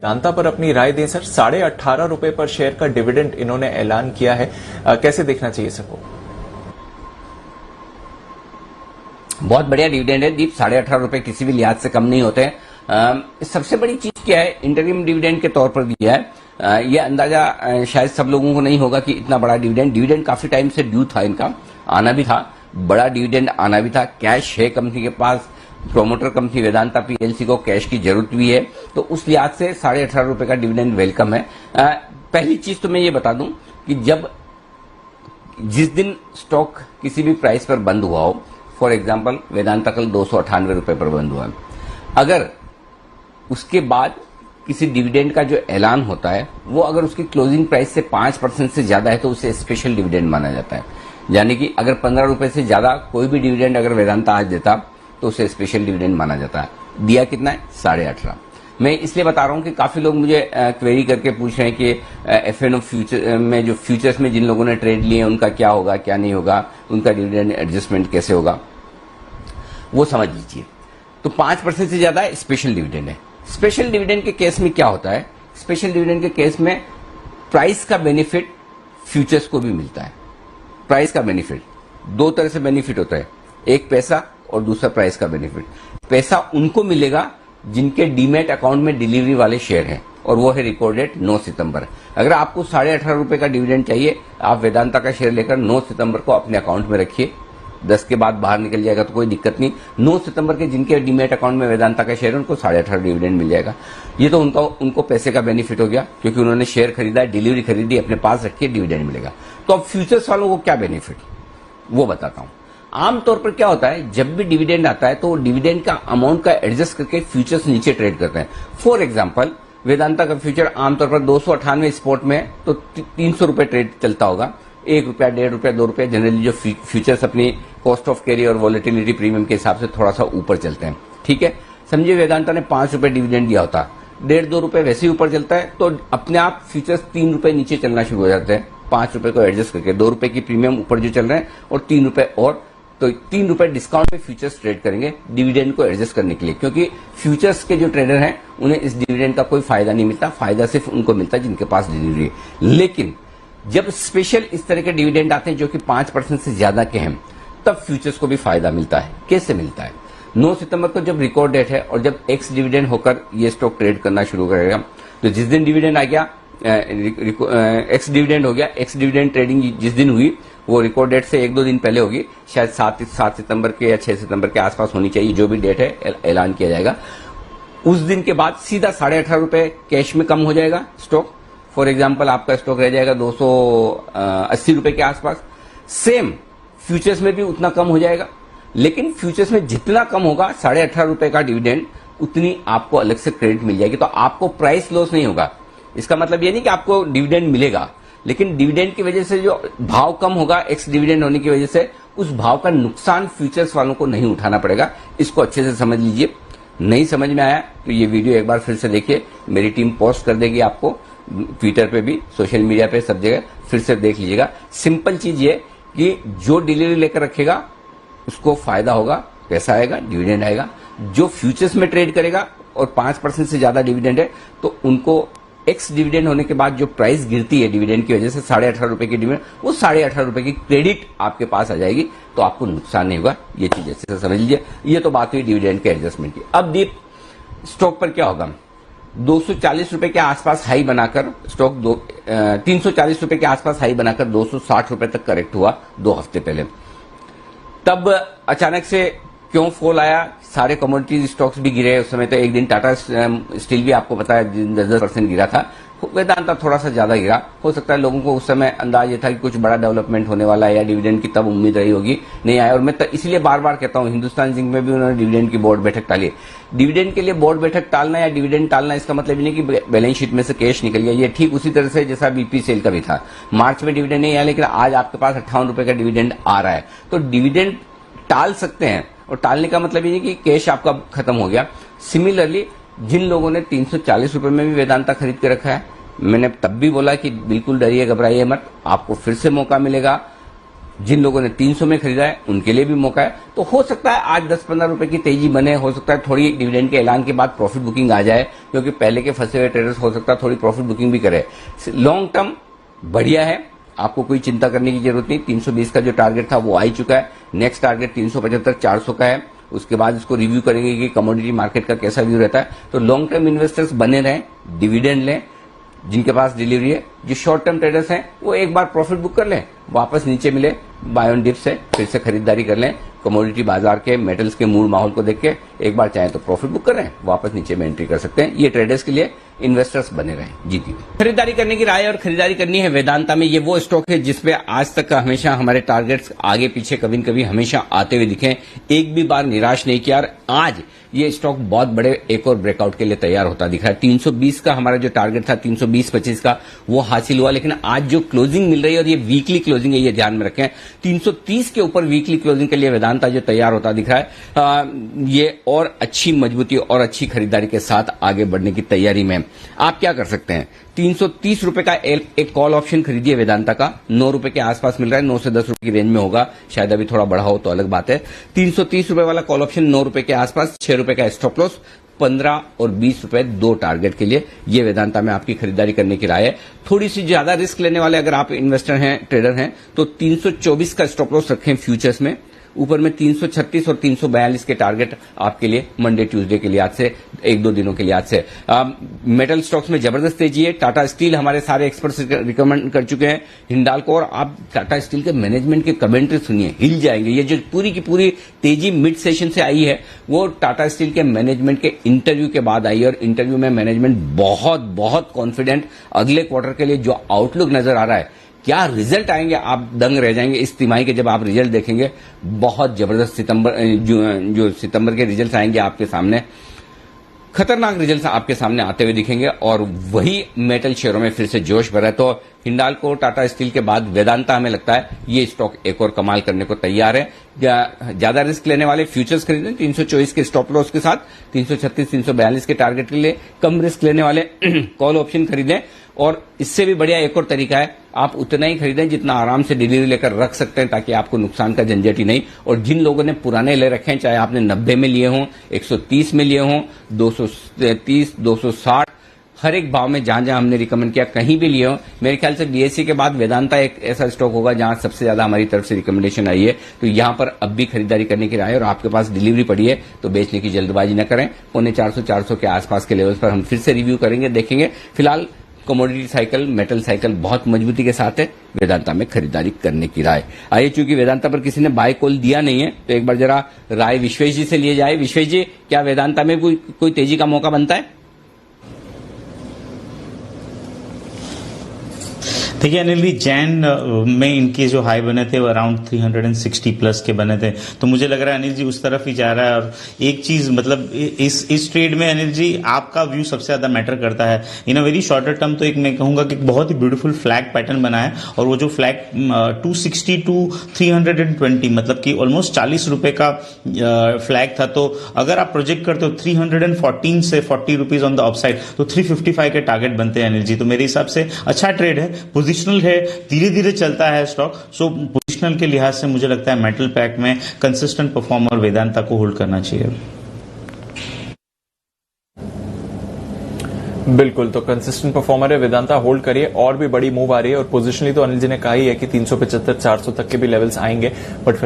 वेदांता पर अपनी राय दें सर। 18.5 रुपए पर शेयर का डिविडेंड इन्होंने ऐलान किया है, कैसे देखना चाहिए सबको? बहुत बढ़िया डिविडेंड है दीप। 18.5 रुपए किसी भी लिहाज से कम नहीं होते हैं। सबसे बड़ी चीज क्या है, इंटरिम डिविडेंड के तौर पर दिया है। यह अंदाजा शायद सब लोगों को नहीं होगा कि इतना बड़ा डिविडेंड काफी टाइम से ड्यू था, इनका आना भी था, बड़ा डिविडेंड आना भी था। कैश है कंपनी के पास, प्रोमोटर कंपनी वेदांता पीएलसी को कैश की जरूरत भी है, तो उस लिहाज से 18.5 रुपए का डिविडेंड वेलकम है। पहली चीज तो मैं ये बता दूं कि जिस दिन स्टॉक किसी भी प्राइस पर बंद हुआ हो, फॉर एग्जांपल वेदांता कल 298 रुपए पर बंद हुआ है, अगर उसके बाद किसी डिविडेंड का जो ऐलान होता है वो अगर उसकी क्लोजिंग प्राइस से 5% से ज्यादा है तो उसे स्पेशल डिविडेंड माना जाता है। यानी कि अगर 15 रुपए से ज्यादा कोई भी डिविडेंड अगर वेदांता आज देता तो उसे स्पेशल डिविडेंड माना जाता है। दिया कितना है? 18.5। मैं इसलिए बता रहा हूं कि काफी लोग मुझे क्वेरी करके पूछ रहे हैं कि एफएनओ फ्यूचर में, जो फ्यूचर्स में जिन लोगों ने ट्रेड लिए उनका क्या होगा, क्या नहीं होगा, उनका डिविडेंड एडजस्टमेंट कैसे होगा, वो समझ लीजिए। तो 5% से ज्यादा स्पेशल डिविडेंड है। स्पेशल डिविडेंड के केस में क्या होता है? स्पेशल डिविडेंड के केस में प्राइस का बेनिफिट फ्यूचर्स को भी मिलता है। प्राइस का बेनिफिट दो तरह से बेनिफिट होता है, एक पैसा और दूसरा प्राइस का बेनिफिट। पैसा उनको मिलेगा जिनके डीमैट अकाउंट में डिलीवरी वाले शेयर हैं, और वो है रिकॉर्ड डेट 9 सितंबर। अगर आपको 18.5 का डिविडेंड चाहिए, आप वेदांता का शेयर लेकर 9 सितंबर को अपने अकाउंट में रखिए। 10 के बाद बाहर निकल जाएगा तो कोई दिक्कत नहीं। 9 सितंबर के जिनके डीमैट अकाउंट में वेदांता का शेयर है उनको 18.5 डिविडेंड मिल जाएगा। ये तो उनको पैसे का बेनिफिट हो गया, क्योंकि उन्होंने शेयर खरीदा, डिलीवरी खरीदी, अपने पास रखिए, डिविडेंड मिलेगा। तो अब फ्यूचर्स वालों को क्या बेनिफिट, वो बताता हूं। आमतौर पर क्या होता है, जब भी डिविडेंड आता है तो डिविडेंड का अमाउंट का एडजस्ट करके फ्यूचर्स नीचे ट्रेड करते हैं। फॉर एग्जांपल वेदांता का फ्यूचर आमतौर पर 298 स्पॉट में तो 300 रुपए ट्रेड चलता होगा। 1 रुपया, 1.5 रुपया, 2 रुपया जनरली जो फ्यूचर्स अपनी कॉस्ट ऑफ कैरी और वॉलेटिलिटी प्रीमियम के हिसाब से थोड़ा सा ऊपर चलते हैं। ठीक है, समझिए वेदांता ने 5 रुपए डिविडेंड दिया होता, 1.5-2 रुपए वैसे ही ऊपर चलता है, तो अपने आप फ्यूचर्स 3 रुपए नीचे चलना शुरू हो जाते हैं। 5 रुपए को एडजस्ट करके 2 रुपए की प्रीमियम ऊपर जो चल रहे हैं और 3 रुपए और, तो 3 रुपए डिस्काउंट पे फ्यूचर्स ट्रेड करेंगे डिविडेंड को एडजस्ट करने के लिए, क्योंकि फ्यूचर्स के जो ट्रेडर हैं उन्हें इस डिविडेंड का कोई फायदा नहीं मिलता, फायदा सिर्फ उनको मिलता है जिनके पास डिलीवरी है। लेकिन जब स्पेशल इस तरह के डिविडेंड आते हैं जो कि 5% से ज्यादा के हैं, तब फ्यूचर्स को भी फायदा मिलता है। कैसे मिलता है? 9 सितंबर को जब रिकॉर्ड डेट है और जब एक्स डिविडेंड होकर ये स्टॉक ट्रेड करना शुरू करेगा, तो जिस दिन डिविडेंड आ गया, एक्स डिविडेंड हो गया, एक्स डिविडेंड ट्रेडिंग जिस दिन हुई वो रिकॉर्ड डेट से 1-2 दिन पहले होगी, शायद 7 सितंबर के या 6 सितंबर के आसपास होनी चाहिए, जो भी डेट है ऐलान किया जाएगा। उस दिन के बाद सीधा 18.5 रुपए कैश में कम हो जाएगा स्टॉक। फॉर एग्जाम्पल आपका स्टॉक रह जाएगा 280 रुपए के आसपास। सेम फ्यूचर्स में भी उतना कम हो जाएगा, लेकिन फ्यूचर्स में जितना कम होगा 18.5 रुपए का डिविडेंड उतनी आपको अलग से क्रेडिट मिल जाएगी। तो आपको प्राइस लॉस नहीं होगा। इसका मतलब ये नहीं कि आपको डिविडेंड मिलेगा, लेकिन डिविडेंड की वजह से जो भाव कम होगा एक्स डिविडेंड होने की वजह से, उस भाव का नुकसान फ्यूचर्स वालों को नहीं उठाना पड़ेगा। इसको अच्छे से समझ लीजिए। नहीं समझ में आया तो ये वीडियो एक बार फिर से देखिए, मेरी टीम पोस्ट कर देगी आपको, ट्विटर पे भी, सोशल मीडिया पे, सब जगह फिर से देख लीजिएगा। सिंपल चीज ये कि जो डिलीवरी लेकर रखेगा उसको फायदा होगा, पैसा आएगा, डिविडेंड आएगा। जो फ्यूचर्स में ट्रेड करेगा और 5% से ज्यादा डिविडेंड है तो उनको एक्स डिविडेंड होने के बाद जो प्राइस गिरती है डिविडेंड की वजह से 18.5 रुपए की डिविडेंड, वो 18.5 रुपए की क्रेडिट आपके पास आ जाएगी, तो आपको नुकसान नहीं होगा। ये चीज अच्छे से समझ लीजिए। ये तो बात हुई डिविडेंड के एडजस्टमेंट की। अब दीप स्टॉक पर क्या होगा? 240 रुपए के आसपास हाई बनाकर स्टॉक 340 रुपए के आसपास हाई बनाकर 260 रुपए तक करेक्ट हुआ 2 हफ्ते पहले। तब अचानक से क्यों फॉल आया? सारे कमोडिटीज स्टॉक्स भी गिरे उस समय। तो एक दिन टाटा स्टील भी आपको पता है 10% गिरा था। वेदांता थोड़ा सा ज्यादा गिरा। हो सकता है लोगों को उस समय अंदाज ये था कि कुछ बड़ा डेवलपमेंट होने वाला है या डिविडेंड की तब उम्मीद रही होगी, नहीं आया। और मैं इसलिए बार बार कहता हूं, हिंदुस्तान जिंक में भी उन्होंने डिविडेंड की बोर्ड बैठक टाली। डिविडेंड के लिए बोर्ड बैठक टालना या डिविडेंड टालना इसका मतलब नहीं कि बैलेंस शीट में से कैश निकल गया। ये ठीक उसी तरह से जैसा बीपी सेल का भी था। मार्च में डिविडेंड नहीं आया, लेकिन आज आपके पास 58 रुपए का डिविडेंड आ रहा है, तो डिविडेंड टाल सकते हैं। और टालने का मतलब ये नहीं कि कैश आपका खत्म हो गया। सिमिलरली जिन लोगों ने 340 रुपए में भी वेदांता खरीद के रखा है, मैंने तब भी बोला कि बिल्कुल डरिए घबराइए मत, आपको फिर से मौका मिलेगा जिन लोगों ने 300 में खरीदा है उनके लिए भी मौका है। तो हो सकता है आज 10-15 रुपए की तेजी बने, हो सकता है थोड़ी डिविडेंड के ऐलान के बाद प्रॉफिट बुकिंग आ जाए, क्योंकि पहले के फंसे हुए ट्रेडर्स हो सकता है थोड़ी प्रॉफिट बुकिंग भी करे। लॉन्ग टर्म बढ़िया है, आपको कोई चिंता करने की जरूरत नहीं। 320 का जो टारगेट था वो आ ही चुका है। नेक्स्ट टारगेट 375-400 का है। उसके बाद इसको रिव्यू करेंगे कि कमोडिटी मार्केट का कैसा व्यू रहता है। तो लॉन्ग टर्म इन्वेस्टर्स बने रहें, डिविडेंड लें, जिनके पास डिलीवरी है। जो शॉर्ट टर्म ट्रेडर्स हैं वो एक बार प्रॉफिट बुक कर लें, वापस नीचे मिले बाय ऑन डिप से फिर से खरीदारी कर लें। कमोडिटी बाजार के मेटल्स के मूड माहौल को देख के एक बार चाहे तो प्रॉफिट बुक करें, वापस नीचे में एंट्री कर सकते हैं। ये ट्रेडर्स के लिए, इन्वेस्टर्स बने रहें। जी खरीदारी करने की राय और खरीदारी करनी है वेदांता में। ये वो स्टॉक है जिसपे आज तक हमेशा हमारे टारगेट्स आगे पीछे कभी न कभी हमेशा आते हुए दिखे, एक भी बार निराश नहीं किया। और आज ये स्टॉक बहुत बड़े एक और ब्रेकआउट के लिए तैयार होता दिख रहा है। 320 का हमारा जो टारगेट था 320-25 का वो हासिल हुआ, लेकिन आज जो क्लोजिंग मिल रही है, और ये वीकली क्लोजिंग है, ये ध्यान में रखें, 330 के ऊपर वीकली क्लोजिंग के लिए वेदांता जो तैयार होता दिख रहा है। ये और अच्छी मजबूती और अच्छी खरीदारी के साथ आगे बढ़ने की तैयारी में आप क्या कर सकते हैं। 330 रुपए का एक कॉल ऑप्शन खरीदिए वेदांता का, 9 रुपए के आसपास मिल रहा है, 9 से 10 रुपए की रेंज में होगा, शायद अभी थोड़ा बढ़ा हो तो अलग बात है। 330 रुपए वाला कॉल ऑप्शन 9 रुपए के आसपास, 6 रुपए का स्टॉप लॉस, 15 और 20 रुपए दो टारगेट के लिए ये वेदांता में आपकी खरीदारी करने की राय है। थोड़ी सी ज्यादा रिस्क लेने वाले अगर आप इन्वेस्टर हैं, ट्रेडर हैं, तो 324 का स्टॉप लॉस रखें फ्यूचर्स में। ऊपर में 336 और 342 के टारगेट आपके लिए मंडे ट्यूसडे के लिए आज से 1-2 दिनों के लिए आज से। मेटल स्टॉक्स में जबरदस्त तेजी है। टाटा स्टील हमारे सारे एक्सपर्ट्स रिकमेंड कर चुके हैं हिंडाल्को, और आप टाटा स्टील के मैनेजमेंट के कमेंट्री सुनिए, हिल जाएंगे। ये जो पूरी की पूरी तेजी मिड सेशन से आई है वो टाटा स्टील के मैनेजमेंट के इंटरव्यू के बाद आई है, और इंटरव्यू में मैनेजमेंट बहुत बहुत कॉन्फिडेंट अगले क्वार्टर के लिए जो आउटलुक नजर आ रहा है, क्या रिजल्ट आएंगे आप दंग रह जाएंगे इस तिमाही के जब आप रिजल्ट देखेंगे। बहुत जबरदस्त जो सितंबर के रिजल्ट आएंगे आपके सामने, खतरनाक रिजल्ट्स आपके सामने आते हुए दिखेंगे, और वही मेटल शेयरों में फिर से जोश भरा है। तो हिंडाल्को, टाटा स्टील के बाद वेदांता हमें लगता है ये स्टॉक एक और कमाल करने को तैयार है। ज्यादा रिस्क लेने वाले फ्यूचर्स खरीदें 324 के स्टॉप लॉस के साथ, 336-342 के टारगेट के लिए। कम रिस्क लेने वाले कॉल ऑप्शन खरीदें, और इससे भी बढ़िया एक और तरीका है, आप उतना ही खरीदें जितना आराम से डिलीवरी लेकर रख सकते हैं, ताकि आपको नुकसान का झंझट ही नहीं। और जिन लोगों ने पुराने ले रखे हैं, चाहे आपने 90 में लिए हों, 130 में लिए हों, 230, 260, हर एक भाव में जहां जहां हमने रिकमेंड किया कहीं भी लिए हो, मेरे ख्याल से बीएससी के बाद वेदांता एक ऐसा स्टॉक होगा जहां सबसे ज्यादा हमारी तरफ से रिकमेंडेशन आई है। तो यहां पर अब भी खरीदारी करने की राय है, और आपके पास डिलीवरी पड़ी है तो बेचने की जल्दबाजी न करें। 450 के आसपास के लेवल्स पर हम फिर से रिव्यू करेंगे, देखेंगे। फिलहाल कमोडिटी साइकिल, मेटल साइकिल बहुत मजबूती के साथ है, वेदांता में खरीदारी करने की राय। आइए, चूंकि वेदांता पर किसी ने बाय कॉल दिया नहीं है, तो एक बार जरा राय विश्वेश जी से लिए जाए। विश्वेश जी, क्या वेदांता में कोई तेजी का मौका बनता है? देखिए अनिल जी, जैन में इनके जो हाई बने थे वो अराउंड 360 प्लस के बने थे, तो मुझे लग रहा है अनिल जी उस तरफ ही जा रहा है। और एक चीज मतलब इस ट्रेड में अनिल जी आपका व्यू सबसे ज्यादा मैटर करता है। इन अ वेरी शॉर्टर टर्म तो एक मैं कहूंगा कि बहुत ही ब्यूटीफुल फ्लैग पैटर्न बना है, और वो जो फ्लैग 260 to 320 मतलब कि ऑलमोस्ट 40 रुपए का फ्लैग था। तो अगर आप प्रोजेक्ट करते हो 314 से 40 रुपीज ऑन द अपसाइड, तो 355 के टारगेट बनते हैं अनिल जी। तो मेरे हिसाब से अच्छा ट्रेड है, पोजिशनल है, धीरे धीरे चलता है स्टॉक। सो पोजिशनल के लिहाज से मुझे लगता है मेटल पैक में कंसिस्टेंट परफॉर्मर वेदांता को होल्ड करना चाहिए। बिल्कुल, तो कंसिस्टेंट परफॉर्मर है वेदांता, होल्ड करिए। और भी बड़ी मूव आ रही है, और पोजिशनली तो अनिल जी ने कहा ही है कि 375-400 तक के भी लेवल्स आएंगे, बट